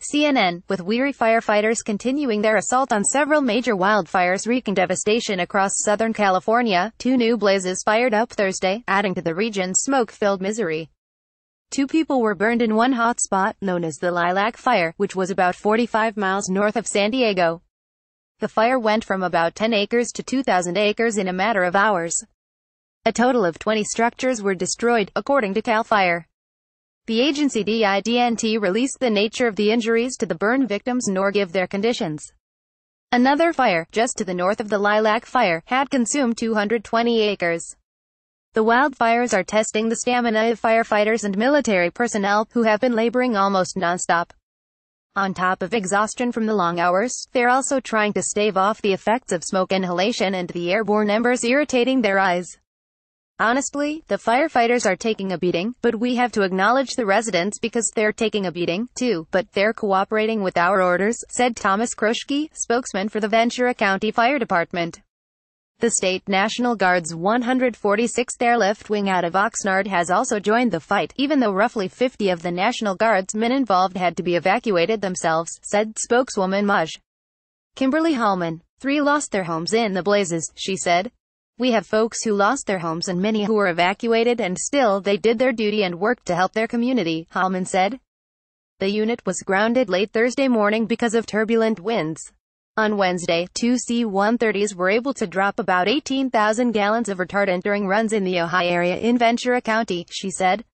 CNN, with weary firefighters continuing their assault on several major wildfires wreaking devastation across Southern California, two new blazes fired up Thursday, adding to the region's smoke-filled misery. 2 people were burned in one hotspot, known as the Lilac Fire, which was about 45 miles north of San Diego. The fire went from about 10 acres to 2,000 acres in a matter of hours. A total of 20 structures were destroyed, according to CAL FIRE. The agency didn't release the nature of the injuries to the burn victims nor give their conditions. Another fire, just to the north of the Lilac Fire, had consumed 220 acres. The wildfires are testing the stamina of firefighters and military personnel, who have been laboring almost nonstop. On top of exhaustion from the long hours, they're also trying to stave off the effects of smoke inhalation and the airborne embers irritating their eyes. Honestly, the firefighters are taking a beating, but we have to acknowledge the residents because they're taking a beating, too, but they're cooperating with our orders, said Thomas Kroschke, spokesman for the Ventura County Fire Department. The state National Guard's 146th Airlift Wing out of Oxnard has also joined the fight, even though roughly 50 of the National Guard's men involved had to be evacuated themselves, said spokeswoman Maj. Kimberly Hallman. 3 lost their homes in the blazes, she said. We have folks who lost their homes and many who were evacuated and still they did their duty and worked to help their community, Hallman said. The unit was grounded late Thursday morning because of turbulent winds. On Wednesday, 2 C-130s were able to drop about 18,000 gallons of retardant during runs in the Ojai area in Ventura County, she said.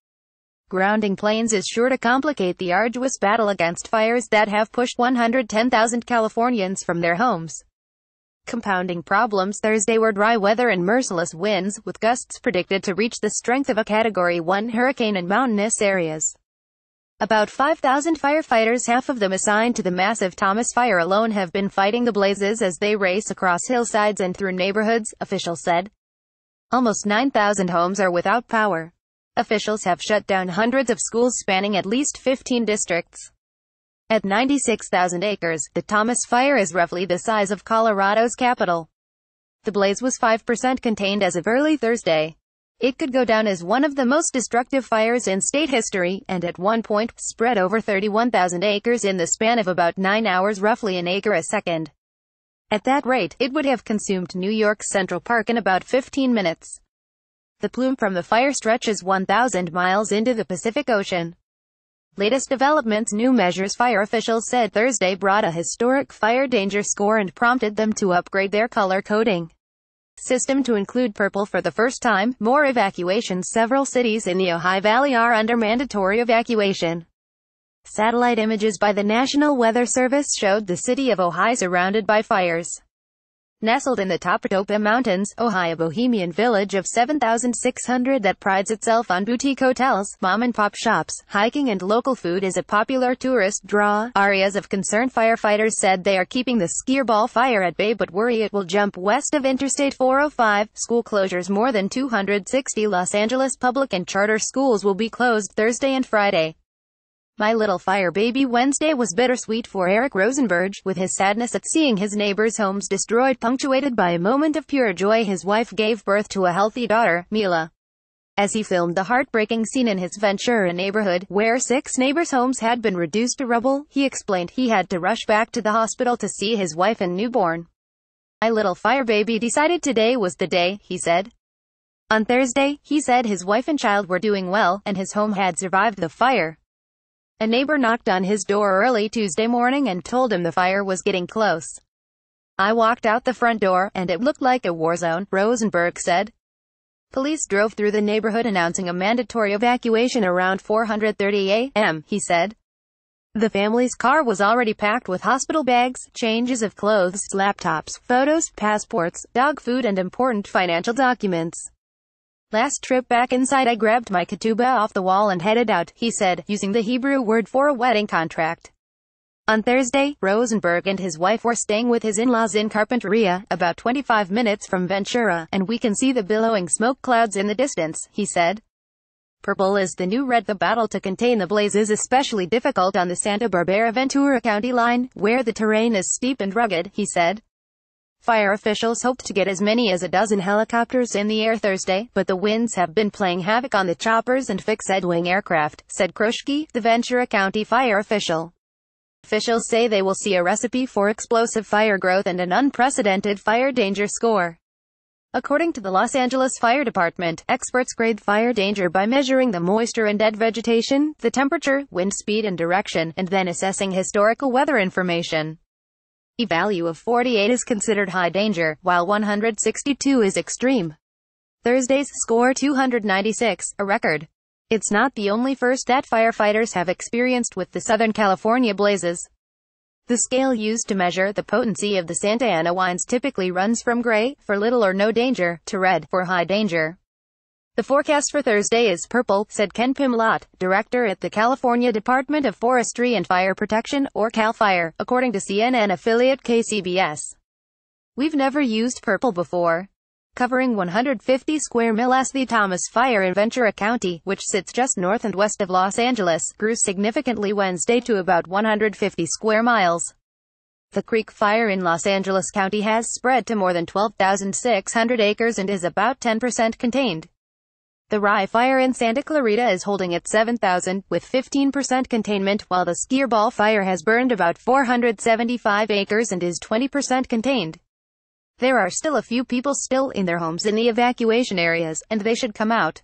Grounding planes is sure to complicate the arduous battle against fires that have pushed 110,000 Californians from their homes. Compounding problems Thursday were dry weather and merciless winds, with gusts predicted to reach the strength of a Category 1 hurricane in mountainous areas. About 5,000 firefighters, half of them assigned to the massive Thomas Fire alone, have been fighting the blazes as they race across hillsides and through neighborhoods, officials said. Almost 9,000 homes are without power. Officials have shut down hundreds of schools spanning at least 15 districts. At 96,000 acres, the Thomas Fire is roughly the size of Colorado's capital. The blaze was 5% contained as of early Thursday. It could go down as one of the most destructive fires in state history, and at one point, spread over 31,000 acres in the span of about 9 hours, roughly an acre a second. At that rate, it would have consumed New York's Central Park in about 15 minutes. The plume from the fire stretches 1,000 miles into the Pacific Ocean. Latest developments: new measures fire officials said Thursday brought a historic fire danger score and prompted them to upgrade their color coding system to include purple for the first time. More evacuations: several cities in the Ojai Valley are under mandatory evacuation. Satellite images by the National Weather Service showed the city of Ojai surrounded by fires. Nestled in the Topatopa Mountains, Ojai, a bohemian village of 7,600 that prides itself on boutique hotels, mom-and-pop shops, hiking and local food, is a popular tourist draw. Areas of concern: firefighters said they are keeping the Skirball fire at bay but worry it will jump west of Interstate 405. School closures: more than 260 Los Angeles public and charter schools will be closed Thursday and Friday. My Little Fire Baby Wednesday was bittersweet for Eric Rosenberg, with his sadness at seeing his neighbors' homes destroyed punctuated by a moment of pure joy. His wife gave birth to a healthy daughter, Mila. As he filmed the heartbreaking scene in his Ventura neighborhood, where 6 neighbors' homes had been reduced to rubble, he explained he had to rush back to the hospital to see his wife and newborn. My Little Fire Baby decided today was the day, he said. On Thursday, he said his wife and child were doing well, and his home had survived the fire. A neighbor knocked on his door early Tuesday morning and told him the fire was getting close. I walked out the front door, and it looked like a war zone, Rosenberg said. Police drove through the neighborhood announcing a mandatory evacuation around 4:30 a.m., he said. The family's car was already packed with hospital bags, changes of clothes, laptops, photos, passports, dog food and important financial documents. Last trip back inside I grabbed my ketubah off the wall and headed out, he said, using the Hebrew word for a wedding contract. On Thursday, Rosenberg and his wife were staying with his in-laws in Carpinteria, about 25 minutes from Ventura, and we can see the billowing smoke clouds in the distance, he said. Purple is the new red. The battle to contain the blaze is especially difficult on the Santa Barbara-Ventura County line, where the terrain is steep and rugged, he said. Fire officials hoped to get as many as a dozen helicopters in the air Thursday, but the winds have been playing havoc on the choppers and fixed-wing aircraft, said Kroschke, the Ventura County fire official. Officials say they will see a recipe for explosive fire growth and an unprecedented fire danger score. According to the Los Angeles Fire Department, experts grade fire danger by measuring the moisture in dead vegetation, the temperature, wind speed and direction, and then assessing historical weather information. A value of 48 is considered high danger, while 162 is extreme. Thursday's score 296, a record. It's not the only first that firefighters have experienced with the Southern California blazes. The scale used to measure the potency of the Santa Ana wines typically runs from gray, for little or no danger, to red, for high danger. The forecast for Thursday is purple, said Ken Pimlott, director at the California Department of Forestry and Fire Protection, or CAL FIRE, according to CNN affiliate KCBS. We've never used purple before. Covering 150 square miles, the Thomas Fire in Ventura County, which sits just north and west of Los Angeles, grew significantly Wednesday to about 150 square miles. The Creek Fire in Los Angeles County has spread to more than 12,600 acres and is about 10% contained. The Rye Fire in Santa Clarita is holding at 7,000, with 15% containment, while the Skirball Fire has burned about 475 acres and is 20% contained. There are still a few people still in their homes in the evacuation areas, and they should come out.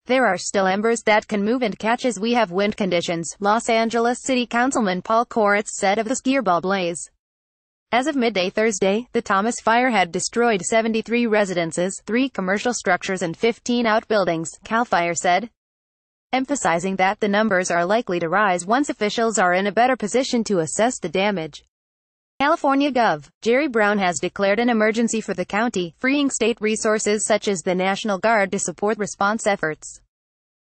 There are still embers that can move and catch as we have wind conditions, Los Angeles City Councilman Paul Koretz said of the Skirball blaze. As of midday Thursday, the Thomas Fire had destroyed 73 residences, 3 commercial structures and 15 outbuildings, CAL FIRE said, emphasizing that the numbers are likely to rise once officials are in a better position to assess the damage. California Gov. Jerry Brown has declared an emergency for the county, freeing state resources such as the National Guard to support response efforts.